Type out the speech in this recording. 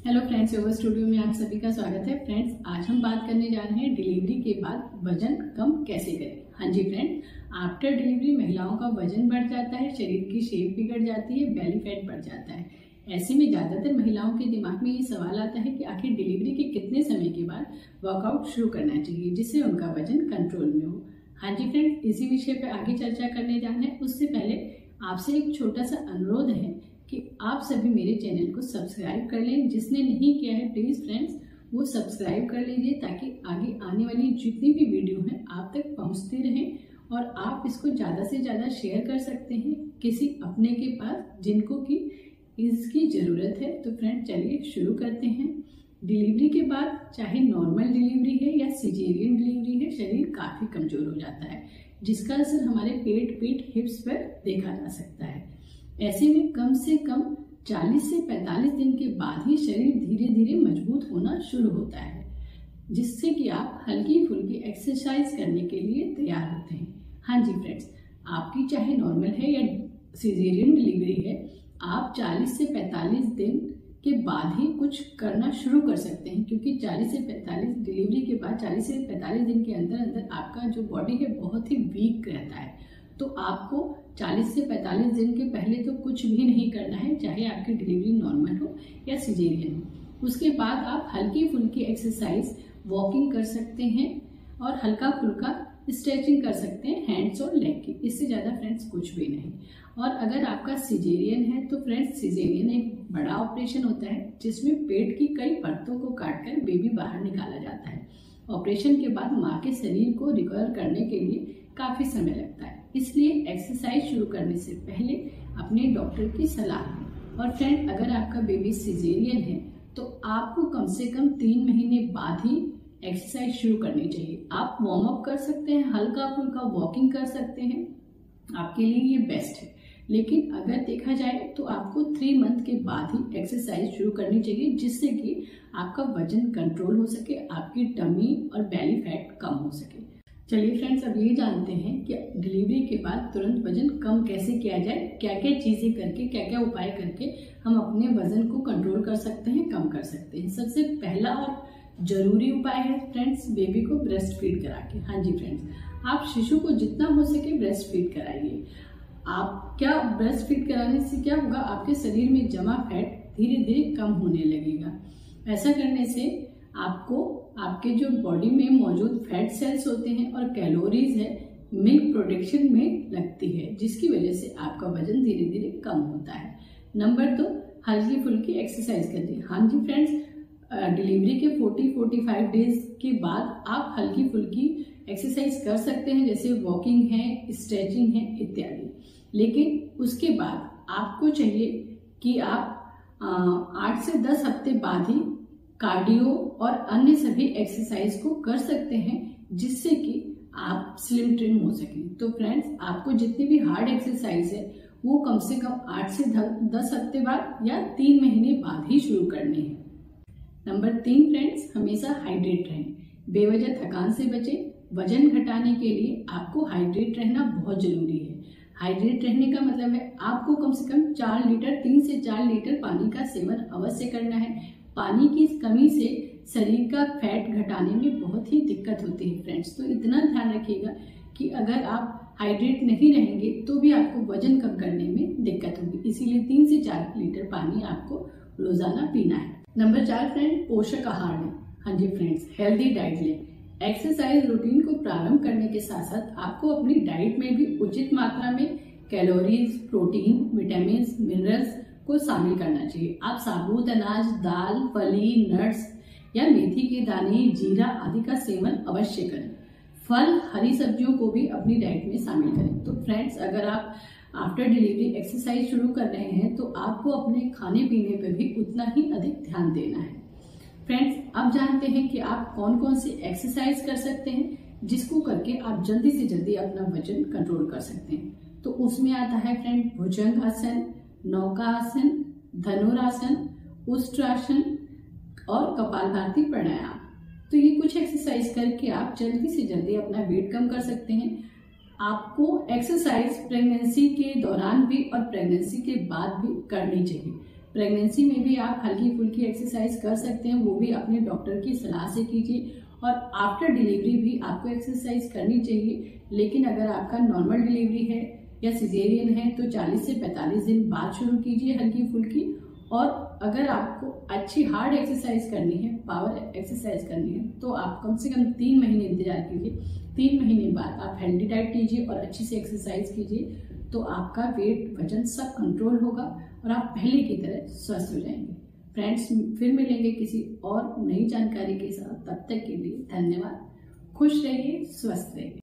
Hello friends, yoga studio में आप सभी का स्वागत है। फ्रेंड्स, आज हम बात करने जा रहे हैं डिलीवरी के बाद वजन कम कैसे करें। हाँ जी फ्रेंड्स, आफ्टर डिलीवरी महिलाओं का वजन बढ़ जाता है, शरीर की शेप बिगड़ जाती है, बेली फैट बढ़ जाता है। ऐसे में ज़्यादातर महिलाओं के दिमाग में ये सवाल आता है कि आखिर डिलीवरी के कितने समय के बाद वर्कआउट शुरू करना चाहिए जिससे उनका वजन कंट्रोल में हो। हाँ जी फ्रेंड्स, इसी विषय पर आगे चर्चा करने जा रहे हैं। उससे पहले आपसे एक छोटा सा अनुरोध है कि आप सभी मेरे चैनल को सब्सक्राइब कर लें। जिसने नहीं किया है प्लीज़ फ्रेंड्स वो सब्सक्राइब कर लीजिए, ताकि आगे आने वाली जितनी भी वीडियो हैं आप तक पहुंचते रहें और आप इसको ज़्यादा से ज़्यादा शेयर कर सकते हैं किसी अपने के पास जिनको कि इसकी ज़रूरत है। तो फ्रेंड्स चलिए शुरू करते हैं। डिलीवरी के बाद चाहे नॉर्मल डिलीवरी है या सिजेरियन डिलीवरी है, शरीर काफ़ी कमज़ोर हो जाता है, जिसका असर हमारे पेट, पीठ, हिप्स पर देखा जा सकता है। ऐसे में कम से कम 40 से 45 दिन के बाद ही शरीर धीरे धीरे मजबूत होना शुरू होता है, जिससे कि आप हल्की फुल्की एक्सरसाइज करने के लिए तैयार होते हैं। हाँ जी फ्रेंड्स, आपकी चाहे नॉर्मल है या सिजेरियन डिलीवरी है, आप 40 से 45 दिन के बाद ही कुछ करना शुरू कर सकते हैं, क्योंकि 40 से 45 डिलीवरी के बाद 40 से 45 दिन के अंदर अंदर आपका जो बॉडी है बहुत ही वीक रहता है। तो आपको 40 से 45 दिन के पहले तो कुछ भी नहीं करना है, चाहे आपकी डिलीवरी नॉर्मल हो या सिजेरियन हो। उसके बाद आप हल्की फुल्की एक्सरसाइज, वॉकिंग कर सकते हैं और हल्का फुल्का स्ट्रेचिंग कर सकते हैं हैंड्स और लेग की। इससे ज़्यादा फ्रेंड्स कुछ भी नहीं। और अगर आपका सिजेरियन है तो फ्रेंड्स सिजेरियन एक बड़ा ऑपरेशन होता है जिसमें पेट की कई परतों को काटकर बेबी बाहर निकाला जाता है। ऑपरेशन के बाद माँ के शरीर को रिकवर करने के लिए काफ़ी समय लगता है, इसलिए एक्सरसाइज शुरू करने से पहले अपने डॉक्टर की सलाह लें। और फ्रेंड, अगर आपका बेबी सिजेरियन है तो आपको कम से कम 3 महीने बाद ही एक्सरसाइज शुरू करनी चाहिए। आप वार्म अप कर सकते हैं, हल्का फुल्का वॉकिंग कर सकते हैं, आपके लिए ये बेस्ट है। लेकिन अगर देखा जाए तो आपको 3 मंथ के बाद ही एक्सरसाइज शुरू करनी चाहिए, जिससे कि आपका वजन कंट्रोल हो सके, आपकी टमी और बेली फैट कम हो सके। चलिए फ्रेंड्स, अब ये जानते हैं कि डिलीवरी के बाद तुरंत वजन कम कैसे किया जाए, क्या क्या चीज़ें करके, क्या क्या उपाय करके हम अपने वजन को कंट्रोल कर सकते हैं, कम कर सकते हैं। सबसे पहला और जरूरी उपाय है फ्रेंड्स, बेबी को ब्रेस्ट फीड करा के। हाँ जी फ्रेंड्स, आप शिशु को जितना हो सके ब्रेस्ट फीड कराइए। आप क्या ब्रेस्ट फीड कराने से क्या होगा, आपके शरीर में जमा फैट धीरे धीरे कम होने लगेगा। ऐसा करने से आपको आपके जो बॉडी में मौजूद फैट सेल्स होते हैं और कैलोरीज है मिल्क प्रोडक्शन में लगती है, जिसकी वजह से आपका वजन धीरे धीरे कम होता है। नंबर 2, हल्की फुल्की एक्सरसाइज करिए। हाँ जी फ्रेंड्स, डिलीवरी के 40-45 डेज के बाद आप हल्की फुल्की एक्सरसाइज कर सकते हैं, जैसे वॉकिंग है, स्ट्रेचिंग है इत्यादि। लेकिन उसके बाद आपको चाहिए कि आप 8 से 10 हफ्ते बाद ही कार्डियो और अन्य सभी एक्सरसाइज को कर सकते हैं, जिससे कि आप स्लिम ट्रिम हो सकें। तो फ्रेंड्स, आपको जितनी भी हार्ड एक्सरसाइज है वो कम से कम 8 से 10 हफ्ते बाद या 3 महीने बाद ही शुरू करनी है। नंबर 3 फ्रेंड्स, हमेशा हाइड्रेट रहें, बेवजह थकान से बचें। वजन घटाने के लिए आपको हाइड्रेट रहना बहुत जरूरी है। हाइड्रेट रहने का मतलब है आपको कम से कम 3 से 4 लीटर पानी का सेवन अवश्य करना है। पानी की कमी से शरीर का फैट घटाने में बहुत ही दिक्कत होती है फ्रेंड्स। तो इतना ध्यान रखिएगा कि अगर आप हाइड्रेट नहीं रहेंगे तो भी आपको वजन कम करने में दिक्कत होगी। इसीलिए 3 से 4 लीटर पानी आपको रोजाना पीना है। नंबर 4 फ्रेंड, पोषक आहार लें। हाँ जी फ्रेंड्स, हेल्दी डाइट लें। एक्सरसाइज रूटीन को प्रारंभ करने के साथ साथ आपको अपनी डाइट में भी उचित मात्रा में कैलोरीज, प्रोटीन, विटामिन, मिनरल्स को शामिल करना चाहिए। आप साबुत अनाज, दाल, फली, नट्स या मेथी के दाने, जीरा आदि का सेवन अवश्य करें। फल, हरी सब्जियों को भी अपनी डाइट में शामिल करें। तो फ्रेंड्स, अगर आप आफ्टर डिलीवरी एक्सरसाइज शुरू कर रहे हैं तो आपको अपने खाने पीने पर भी उतना ही अधिक ध्यान देना है। फ्रेंड्स, अब जानते हैं कि आप कौन कौन सी एक्सरसाइज कर सकते हैं जिसको करके आप जल्दी से जल्दी अपना वजन कंट्रोल कर सकते हैं। तो उसमें आता है फ्रेंड भुजंगासन, नौकासन, धनुरासन, उष्ट्रासन और कपालभाति प्राणायाम। तो ये कुछ एक्सरसाइज करके आप जल्दी से जल्दी अपना वेट कम कर सकते हैं। आपको एक्सरसाइज प्रेगनेंसी के दौरान भी और प्रेगनेंसी के बाद भी करनी चाहिए। प्रेगनेंसी में भी आप हल्की फुल्की एक्सरसाइज कर सकते हैं, वो भी अपने डॉक्टर की सलाह से कीजिए। और आफ्टर डिलीवरी भी आपको एक्सरसाइज करनी चाहिए, लेकिन अगर आपका नॉर्मल डिलीवरी है या सिजेरियन है तो 40 से 45 दिन बाद शुरू कीजिए हल्की फुल्की। और अगर आपको अच्छी हार्ड एक्सरसाइज करनी है, पावर एक्सरसाइज करनी है, तो आप कम से कम 3 महीने इंतजार कीजिए। 3 महीने बाद आप हेल्दी डाइट लीजिए और अच्छी से एक्सरसाइज कीजिए, तो आपका वेट, वजन सब कंट्रोल होगा और आप पहले की तरह स्वस्थ हो जाएंगे। फ्रेंड्स, फिर मिलेंगे किसी और नई जानकारी के साथ। तब तक के लिए धन्यवाद। खुश रहिए, स्वस्थ रहिए।